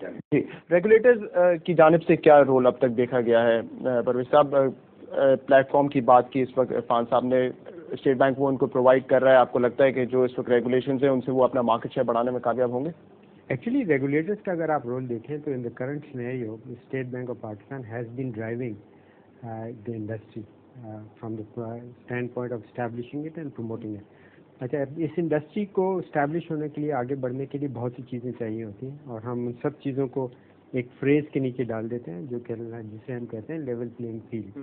جی، regulators کی جانب سے کیا رول اب تک دیکھا گیا ہے؟ پرویز صاحب، پلیٹ فارم کی بات کی اس وقت عرفان صاحب نے، اسٹیٹ بینک وہ ان کو پرووائڈ کر رہا ہے، آپ کو لگتا ہے کہ جو اس وقت ریگولیشنز ہیں ان سے وہ اپنا مارکیٹ شیئر بڑھانے میں کامیاب ہوں گے؟ ایکچولی ریگولیٹرز کا اگر آپ رول دیکھیں تو in the current scenario State Bank of Pakistan has been driving the industry from the standpoint of establishing it and promoting it. اچھا، اس انڈسٹری کو اسٹیبلش ہونے کے لیے، آگے بڑھنے کے لیے بہت سی چیزیں چاہیے ہوتی ہیں، اور ہم ان سب چیزوں کو ایک فریز کے نیچے ڈال دیتے ہیں جسے ہم کہتے ہیں لیول پلینگ فیلڈ،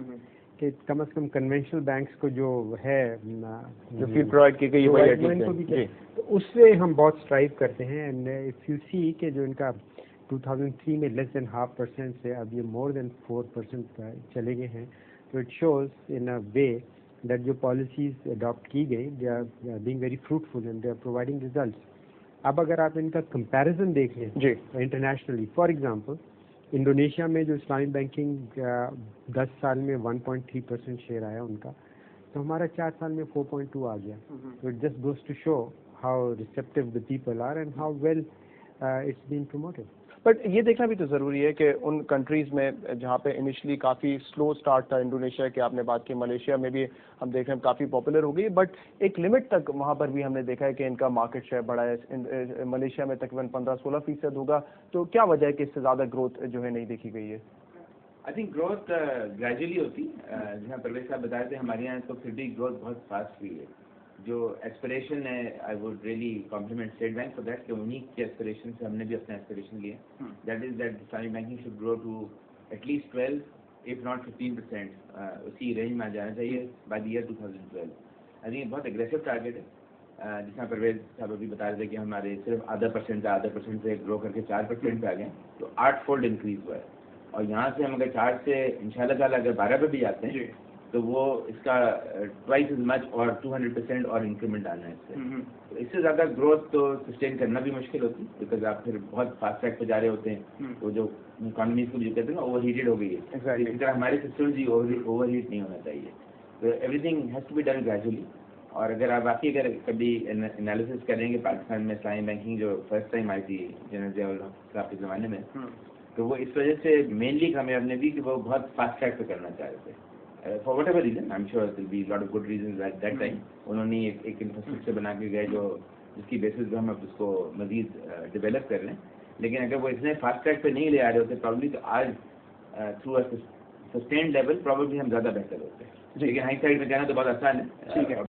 کہ کم از کم کنونشنل بینکس کو جو ہے جو فیلڈ پرووائڈ کی گئی ہے تو اس سے ہم بہت اسٹرائیو کرتے ہیں. اینڈ اف یو سی کہ جو ان کا 2003 میں لیس دین 0.5% سے اب یہ مور دین 4% چلے گئے ہیں، تو it shows in a way that جو پالیسیز اڈاپٹ کی گئی they are being very fruitful and they are providing results. اب اگر آپ ان کا کمپیریزن دیکھ لیں انٹرنیشنلی، فار ایگزامپل انڈونیشیا میں جو اسلامک بینکنگ 10 سال میں 1.3% شیئر آیا ان کا، تو ہمارا 4 سال میں 4.2 آ گیا. تو it just goes to show how receptive the people are and how well it's been promoted. But یہ دیکھنا بھی تو ضروری ہے کہ ان کنٹریز میں جہاں پہ انیشلی کافی سلو سٹارٹ تھا، انڈونیشیا کی آپ نے بات کی، ملیشیا میں بھی ہم دیکھ رہے ہیں کافی پاپولر ہو گئی، بٹ ایک لمٹ تک وہاں پر بھی ہم نے دیکھا ہے کہ ان کا مارکیٹ شیئر بڑھا ہے. ملیشیا میں تقریباً 15-16% ہوگا. تو کیا وجہ ہے کہ اس سے زیادہ گروتھ جو ہے نہیں دیکھی گئی ہے؟ آئی تھنک گروتھ گریجولی ہوتی، جہاں پرویز صاحب بتا رہے تھے ہمارے یہاں تو پھر بھی گروتھ بہت فاسٹ ہوئی ہے. جو ایسپریشن ہے، I would really complement state bank for that, کہ انہیں کے ایسپریشن سے ہم نے بھی اپنا ایسپریشن لیے. That is that Islamic banking should grow to at least 12 if not 15%، اسی رینج میں آ جانا چاہیے by the year 2012. I think بہت اگریسو ٹارگیٹ ہے. جس طرح پرویز صاحب ابھی بتا رہے تھے کہ ہمارے صرف آدھا پرسینٹ سے گرو کر کے 4% پہ آ گئے، تو 8 فولڈ انکریز ہوا ہے. اور یہاں سے ہم اگر 4 سے انشاءاللہ تعالیٰ اگر 12 پہ بھی جاتے ہیں تو وہ اس کا ٹوائس از مچ اور 200% اور انکریمنٹ آنا ہے اس سے. تو اس سے زیادہ گروتھ تو سسٹین کرنا بھی مشکل ہوتی ہے، بیکاز آپ پھر بہت فاسٹ ٹریک پہ جا رہے ہوتے ہیں. وہ جو اکانومیز کو جو کہتے ہیں نا اوور ہیٹڈ ہو گئی ہے، اسی طرح ہمارے سسٹم بھی اوور ہیٹ نہیں ہونا چاہیے. تو everything has to be done gradually. اور اگر آپ باقی اگر کبھی انالیسس کریں گے پاکستان میں اسلامی بینکنگ جو فرسٹ ٹائم آئی تھی جنرل ضیاء الحق صاحب کے زمانے میں، تو وہ اس وجہ سے مینلی کامیاب نے دی کہ وہ بہت فاسٹ ٹریک پہ کرنا چاہ رہے تھے. For whatever reason, I am sure there be lot of good reasons at that time. انہوں نے ایک انفراسٹرکچر بنا کے گئے جو جس کی بیسس پہ ہم اب اس کو مزید ڈیولپ کر رہے ہیں. لیکن اگر وہ اتنے فاسٹ ٹریک پہ نہیں لے آ رہے ہوتے پرابلی، تو آج through a sustained level probably ہم زیادہ بہتر ہوتے ہیں. لیکن ہائی سائڈ میں جانا تو بہت آسان ہے.